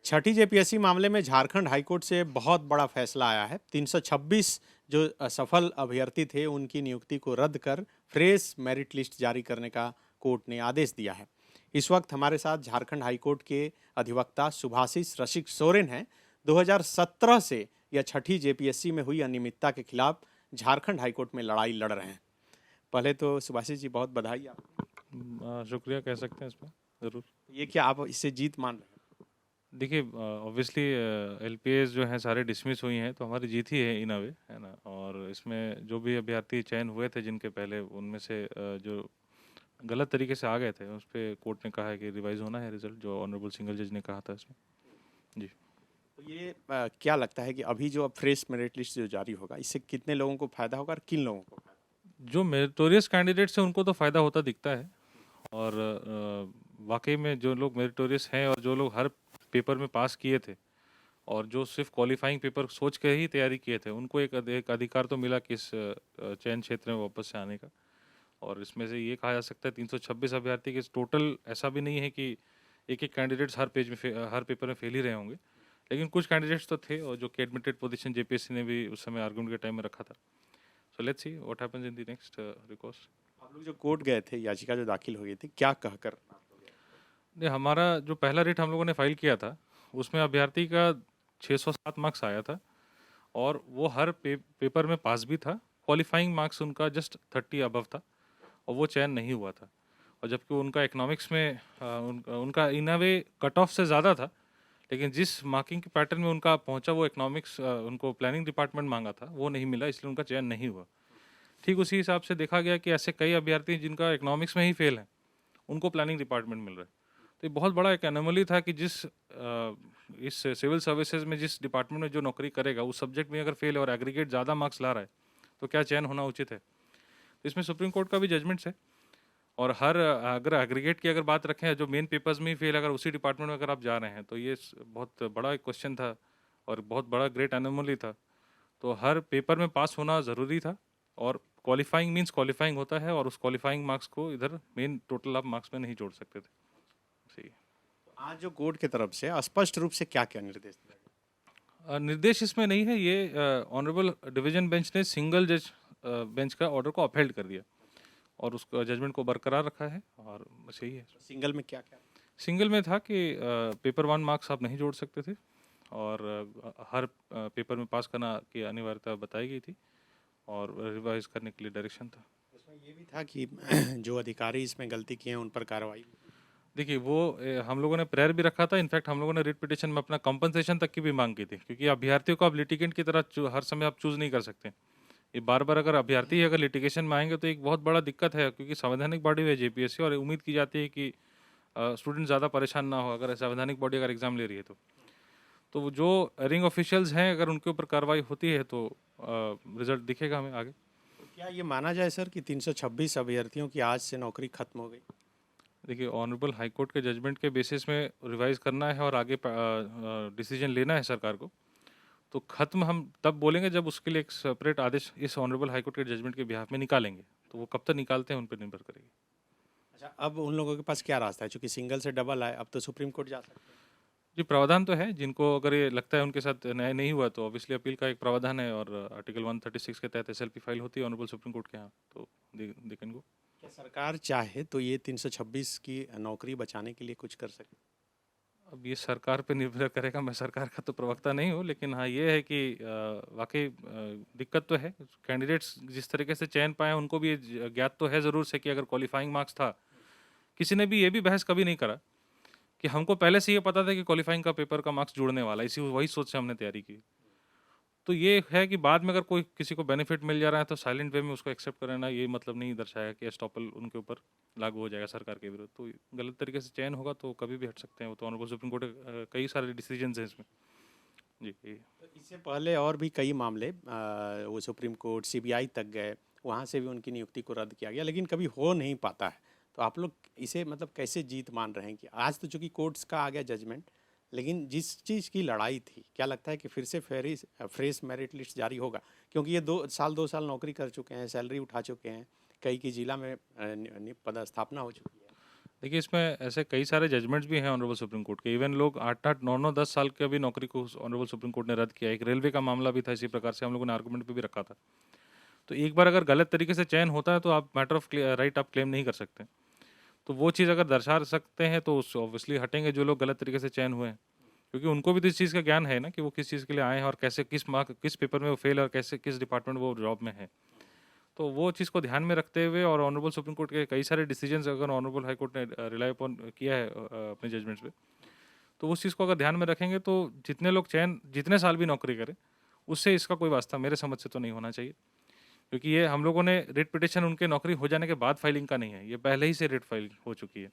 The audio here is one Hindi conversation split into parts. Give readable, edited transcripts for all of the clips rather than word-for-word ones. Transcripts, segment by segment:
छठी जेपीएससी मामले में झारखंड हाईकोर्ट से बहुत बड़ा फैसला आया है। 326 जो असफल अभ्यर्थी थे उनकी नियुक्ति को रद्द कर फ्रेश मेरिट लिस्ट जारी करने का कोर्ट ने आदेश दिया है। इस वक्त हमारे साथ झारखंड हाईकोर्ट के अधिवक्ता सुभाषिष रसिक सोरेन हैं। 2017 से यह छठी जेपीएससी में हुई अनियमितता के खिलाफ झारखंड हाईकोर्ट में लड़ाई लड़ रहे हैं। पहले तो सुभाषिष जी बहुत बधाई आपको। शुक्रिया कह सकते हैं इसमें ज़रूर। ये क्या आप इससे जीत मान रहे हैं? देखिए ऑब्वियसली एलपीएस जो हैं सारे डिसमिस हुई हैं तो हमारी जीत ही है इन अ वे, है ना। और इसमें जो भी अभ्यर्थी चयन हुए थे जिनके पहले, उनमें से जो गलत तरीके से आ गए थे उस पर कोर्ट ने कहा है कि रिवाइज होना है रिजल्ट, जो ऑनरेबल सिंगल जज ने कहा था इसमें। जी। तो ये क्या लगता है कि अभी जो अब फ्रेश मेरिट लिस्ट जो जारी होगा इससे कितने लोगों को फायदा होगा और किन लोगों को फायदा? जो मेरिटोरियस कैंडिडेट्स हैं उनको तो फ़ायदा होता दिखता है। और वाकई में जो लोग मेरिटोरियस हैं और जो लोग हर पेपर में पास किए थे और जो सिर्फ क्वालिफाइंग पेपर सोच के ही तैयारी किए थे, उनको एक अधिकार तो मिला कि इस चयन क्षेत्र में वापस से आने का। और इसमें से ये कहा जा सकता है 326 अभ्यर्थी के टोटल ऐसा भी नहीं है कि एक एक कैंडिडेट्स हर पेपर में फेल ही रहे होंगे, लेकिन कुछ कैंडिडेट्स तो थे और जो कि एडमिटेड पोजीशन जेपीएससी ने भी उस समय आर्गुमेंट के टाइम में रखा था। So let's see what happens in the next records. आप लोग जो कोर्ट गए थे, याचिका जो दाखिल हुई थी, क्या कहकर? नहीं, हमारा जो पहला रेट हम लोगों ने फाइल किया था उसमें अभ्यर्थी का 607 मार्क्स आया था और वो हर पेपर में पास भी था। क्वालिफाइंग मार्क्स उनका जस्ट 30 अबव था और वो चयन नहीं हुआ था। और जबकि उनका इकोनॉमिक्स में उनका इन अ वे कट ऑफ से ज़्यादा था, लेकिन जिस मार्किंग के पैटर्न में उनका पहुंचा वो इकोनॉमिक्स उनको प्लानिंग डिपार्टमेंट मांगा था, वो नहीं मिला, इसलिए उनका चयन नहीं हुआ। ठीक उसी हिसाब से देखा गया कि ऐसे कई अभ्यर्थी जिनका इकोनॉमिक्स में ही फेल है उनको प्लानिंग डिपार्टमेंट मिल रहा है। तो ये बहुत बड़ा एक एनोमली था कि इस सिविल सर्विसेज में जिस डिपार्टमेंट में जो नौकरी करेगा उस सब्जेक्ट में अगर फेल है और एग्रीगेट ज़्यादा मार्क्स ला रहा है तो क्या चयन होना उचित है। तो इसमें सुप्रीम कोर्ट का भी जजमेंट्स है। और अगर एग्रीगेट की अगर बात रखें, जो मेन पेपर्स में ही फेल अगर उसी डिपार्टमेंट में अगर आप जा रहे हैं तो ये बहुत बड़ा एक क्वेश्चन था और बहुत बड़ा ग्रेट एनोमली था। तो हर पेपर में पास होना ज़रूरी था और क्वालिफाइंग मीन्स क्वालिफाइंग होता है और उस क्वालिफाइंग मार्क्स को इधर मेन टोटल आप मार्क्स में नहीं जोड़ सकते थे। सही। आज जो कोर्ट की तरफ से स्पष्ट रूप से क्या क्या निर्देश दिया गया? निर्देश इसमें नहीं है, ये ऑनरेबल डिवीजन बेंच ने सिंगल जज बेंच का ऑर्डर को अपहेल्ड कर दिया और उसका जजमेंट को बरकरार रखा है और बस यही है। सिंगल में क्या क्या? सिंगल में था कि पेपर 1 मार्क्स आप नहीं जोड़ सकते थे और हर पेपर में पास करना की अनिवार्यता बताई गई थी और रिवाइज करने के लिए डायरेक्शन था। उसमें ये भी था कि जो अधिकारी इसमें गलती किए हैं उन पर कार्रवाई। देखिए वो हम लोगों ने प्रेयर भी रखा था। इनफैक्ट हम लोगों ने रिट पिटिशन में अपना कंपनसेशन तक की भी मांग की थी, क्योंकि अभ्यर्थियों को आप लिटिगेंट की तरह हर समय आप चूज़ नहीं कर सकते। ये बार बार अगर अभ्यर्थी अगर लिटिगेशन में आएंगे तो एक बहुत बड़ा दिक्कत है, क्योंकि संवैधानिक बॉडी है जेपीएससी और उम्मीद की जाती है कि स्टूडेंट ज़्यादा परेशान ना हो अगर संवैधानिक बॉडी अगर एग्ज़ाम ले रही है तो वो जो रिंग ऑफिशियल्स हैं अगर उनके ऊपर कार्रवाई होती है तो रिजल्ट दिखेगा हमें आगे। तो क्या ये माना जाए सर कि 326 अभ्यर्थियों की आज से नौकरी खत्म हो गई? देखिए ऑनरेबल हाई कोर्ट के जजमेंट के बेसिस में रिवाइज करना है और आगे डिसीजन लेना है सरकार को, तो खत्म हम तब बोलेंगे जब उसके लिए एक सेपरेट आदेश इस ऑनरेबल हाई कोर्ट के जजमेंट के बिहाफ में निकालेंगे। तो वो कब तक निकालते हैं उन पर निर्भर करेगी। अच्छा, अब उन लोगों के पास क्या रास्ता है? चूंकि सिंगल से डबल आए, अब तो सुप्रीम कोर्ट जा सकते हैं। जी, प्रावधान तो है, जिनको अगर ये लगता है उनके साथ न्याय नहीं हुआ तो ऑब्वियसली अपील का एक प्रावधान है और आर्टिकल 136 के तहत एसएलपी फाइल होती है ऑनरेबल सुप्रीम कोर्ट के यहाँ, तो दे कैन गो। क्या सरकार चाहे तो ये 326 की नौकरी बचाने के लिए कुछ कर सकती? अब ये सरकार पे निर्भर करेगा, मैं सरकार का तो प्रवक्ता नहीं हूँ, लेकिन हाँ ये है कि वाकई दिक्कत तो है। कैंडिडेट्स जिस तरीके से चयन पाए उनको भी ये ज्ञात तो है ज़रूर से कि अगर क्वालिफाइंग मार्क्स था, किसी ने भी ये भी बहस कभी नहीं करा कि हमको पहले से ये पता था कि क्वालिफाइंग का पेपर का मार्क्स जुड़ने वाला, इसी वही सोच से हमने तैयारी की। तो ये है कि बाद में अगर कोई किसी को बेनिफिट मिल जा रहा है तो साइलेंट वे में उसको एक्सेप्ट करना, ये मतलब नहीं दर्शाया कि एस्टॉपल उनके ऊपर लागू हो जाएगा सरकार के विरुद्ध। तो गलत तरीके से चयन होगा तो कभी भी हट सकते हैं, वो तो ऑनरेबल सुप्रीम कोर्ट के कई सारे डिसीजंस हैं इसमें। जी तो इससे पहले और भी कई मामले वो सुप्रीम कोर्ट सीबीआई तक गए, वहाँ से भी उनकी नियुक्ति को रद्द किया गया, लेकिन कभी हो नहीं पाता है। तो आप लोग इसे मतलब कैसे जीत मान रहे हैं कि आज तो चूंकि कोर्ट्स का आ गया जजमेंट, लेकिन जिस चीज़ की लड़ाई थी, क्या लगता है कि फिर से फ्रेश मेरिट लिस्ट जारी होगा? क्योंकि ये 2 साल नौकरी कर चुके हैं, सैलरी उठा चुके हैं, कई की जिला में पदस्थापना हो चुकी है। देखिए, इसमें ऐसे कई सारे जजमेंट्स भी हैं ऑनरेबल सुप्रीम कोर्ट के। इवन लोग 8-8, 9-9, 10 साल की भी नौकरी को ऑनरेबल सुप्रीम कोर्ट ने रद्द किया। एक रेलवे का मामला भी था इसी प्रकार से, हम लोगों ने आर्गूमेंट पे भी रखा था। तो एक बार अगर गलत तरीके से चयन होता है तो आप मैटर ऑफ राइट आप क्लेम नहीं कर सकते। तो वो चीज़ अगर दर्शा सकते हैं तो उस ऑब्वियसली हटेंगे जो लोग गलत तरीके से चयन हुए हैं, क्योंकि उनको भी तो इस चीज़ का ज्ञान है ना कि वो किस चीज़ के लिए आए हैं और कैसे किस पेपर में वो फेल और कैसे किस डिपार्टमेंट वो जॉब में है। तो वो चीज़ को ध्यान में रखते हुए और ऑनरेबल सुप्रीम कोर्ट के कई सारे डिसीजंस अगर ऑनरेबल हाई कोर्ट ने रिलाई अपॉन किया है अपने जजमेंट्स पे, तो उस चीज़ को अगर ध्यान में रखेंगे तो जितने लोग जितने साल भी नौकरी करें उससे इसका कोई वास्ता मेरे समझ से तो नहीं होना चाहिए, क्योंकि ये हम लोगों ने रिट पिटिशन उनके नौकरी हो जाने के बाद फाइलिंग का नहीं है, ये पहले ही से रिट फाइल हो चुकी है।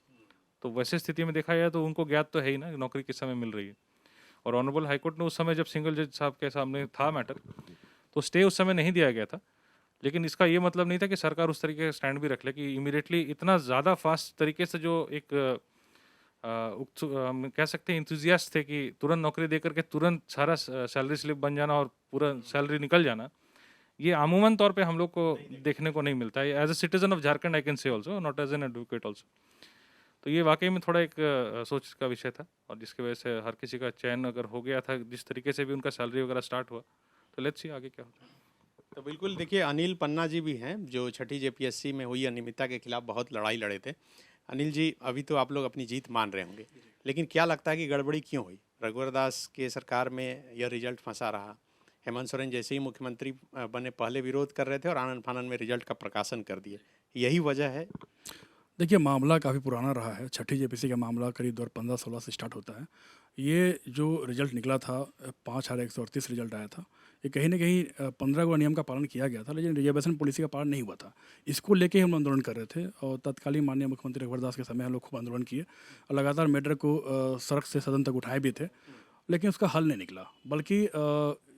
तो वैसे स्थिति में देखा जाए तो उनको ज्ञात तो है ही ना नौकरी किस समय मिल रही है। और ऑनरेबल हाईकोर्ट ने उस समय जब सिंगल जज साहब के सामने था मैटर, तो स्टे उस समय नहीं दिया गया था, लेकिन इसका ये मतलब नहीं था कि सरकार उस तरीके का स्टैंड भी रख ले कि इमीडिएटली इतना ज़्यादा फास्ट तरीके से जो एक हम कह सकते हैं इंथुजियास्ट थे कि तुरंत नौकरी देकर के तुरंत सारा सैलरी स्लिप बन जाना और पूरा सैलरी निकल जाना, ये आमूमन तौर पे हम लोग को देखने को नहीं मिलता है। As a citizen of Jharkhand I can say also, not as an advocate also. तो ये वाकई में थोड़ा एक सोच का विषय था, और जिसकी वजह से हर किसी का चयन अगर हो गया था जिस तरीके से भी उनका सैलरी वगैरह स्टार्ट हुआ, तो लेट्स सी आगे क्या होता है। तो बिल्कुल देखिए, अनिल पन्ना जी भी हैं जो छठी जेपीएससी में हुई अनियमितता के खिलाफ बहुत लड़ाई लड़े थे। अनिल जी, अभी तो आप लोग अपनी जीत मान रहे होंगे, लेकिन क्या लगता है कि गड़बड़ी क्यों हुई? रघुवर दास के सरकार में यह रिजल्ट फंसा रहा। हेमंत सोरेन जैसे ही मुख्यमंत्री बने पहले विरोध कर रहे थे और आनन फानन में रिजल्ट का प्रकाशन कर दिए, यही वजह है? देखिए, मामला काफ़ी पुराना रहा है। छठी जेपीएससी का मामला करीब 2015-16 से स्टार्ट होता है। ये जो रिजल्ट निकला था 5,138 रिजल्ट आया था, ये कहीं ना कहीं 15 को नियम का पालन किया गया था, लेकिन रिजर्वेशन पॉलिसी का पालन नहीं हुआ था। इसको लेके हम आंदोलन कर रहे थे और तत्कालीन माननीय मुख्यमंत्री रघुवर दास के समय हम लोग खूब आंदोलन किए और लगातार मैटर को सड़क से सदन तक उठाए भी थे, लेकिन उसका हल नहीं निकला। बल्कि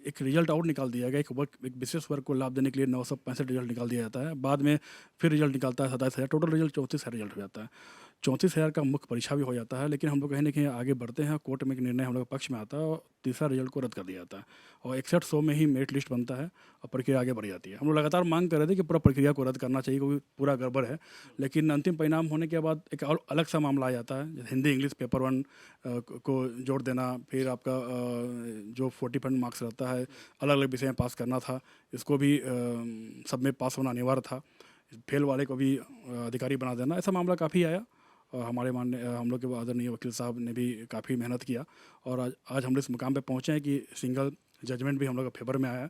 एक रिजल्ट और निकाल दिया गया, एक विशेष वर्ग को लाभ देने के लिए 965 रिजल्ट निकाल दिया जाता है। बाद में फिर रिजल्ट निकालता है 27,000, टोटल रिजल्ट 34,000 रिजल्ट हो जाता है। 34,000 का मुख्य परीक्षा भी हो जाता है, लेकिन हम लोग कहीं ना कहीं आगे बढ़ते हैं। कोर्ट में एक निर्णय हम लोग के पक्ष में आता है और तीसरा रिजल्ट को रद्द कर दिया जाता है और 6100 में ही मेरिट लिस्ट बनता है और प्रक्रिया आगे बढ़ जाती है। हम लोग लगातार मांग कर रहे थे कि पूरा प्रक्रिया को रद्द करना चाहिए क्योंकि पूरा गड़बड़ है, लेकिन अंतिम परिणाम होने के बाद एक और अलग सा मामला आ जाता है। जैसे हिंदी इंग्लिश पेपर 1 को जोड़ देना, फिर आपका जो 40% मार्क्स रहता है अलग अलग विषय में पास करना था, इसको भी सब में पास होना अनिवार्य था। फेल वाले को भी अधिकारी बना देना, ऐसा मामला काफ़ी आया और हमारे हम लोग के आदरणीय वकील साहब ने भी काफ़ी मेहनत किया और आज हम लोग इस मुकाम पे पहुँचे हैं कि सिंगल जजमेंट भी हम लोग के फेवर में आया है।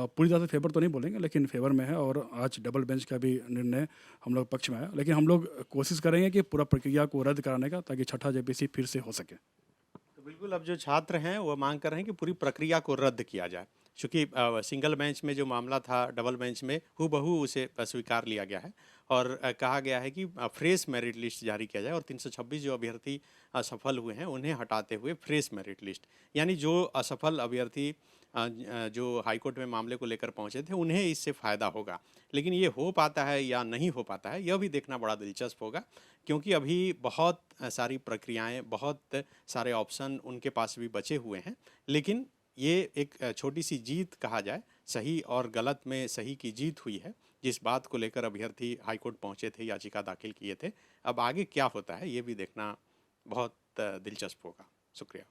पूरी तरह से फेवर तो नहीं बोलेंगे, लेकिन फेवर में है और आज डबल बेंच का भी निर्णय हम लोग पक्ष में आया। लेकिन हम लोग कोशिश करेंगे कि पूरा प्रक्रिया को रद्द कराने का, ताकि छठा जेपीएससी फिर से हो सके। तो बिल्कुल, अब जो छात्र हैं वो मांग कर रहे हैं कि पूरी प्रक्रिया को रद्द किया जाए, क्योंकि सिंगल बेंच में जो मामला था डबल बेंच में हूबहू उसे स्वीकार लिया गया है और कहा गया है कि फ्रेश मेरिट लिस्ट जारी किया जाए और 326 जो अभ्यर्थी असफल हुए हैं उन्हें हटाते हुए फ्रेश मेरिट लिस्ट, यानी जो असफल अभ्यर्थी जो हाईकोर्ट में मामले को लेकर पहुंचे थे उन्हें इससे फ़ायदा होगा। लेकिन ये हो पाता है या नहीं हो पाता है, यह भी देखना बड़ा दिलचस्प होगा, क्योंकि अभी बहुत सारी प्रक्रियाएं, बहुत सारे ऑप्शन उनके पास भी बचे हुए हैं। लेकिन ये एक छोटी सी जीत कहा जाए, सही और गलत में सही की जीत हुई है, जिस बात को लेकर अभ्यर्थी हाईकोर्ट पहुंचे थे, याचिका दाखिल किए थे। अब आगे क्या होता है ये भी देखना बहुत दिलचस्प होगा। शुक्रिया।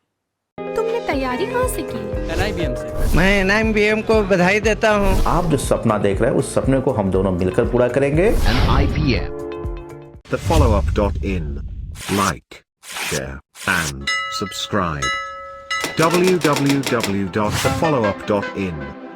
तुमने तैयारी कहाँ से की? NIBM से। मैं NIBM को बधाई देता हूँ। आप जो सपना देख रहे हैं उस सपने को हम दोनों मिलकर पूरा करेंगे। NIBM. TheFollowUp.in. Like, share and subscribe. www.thefollowup.in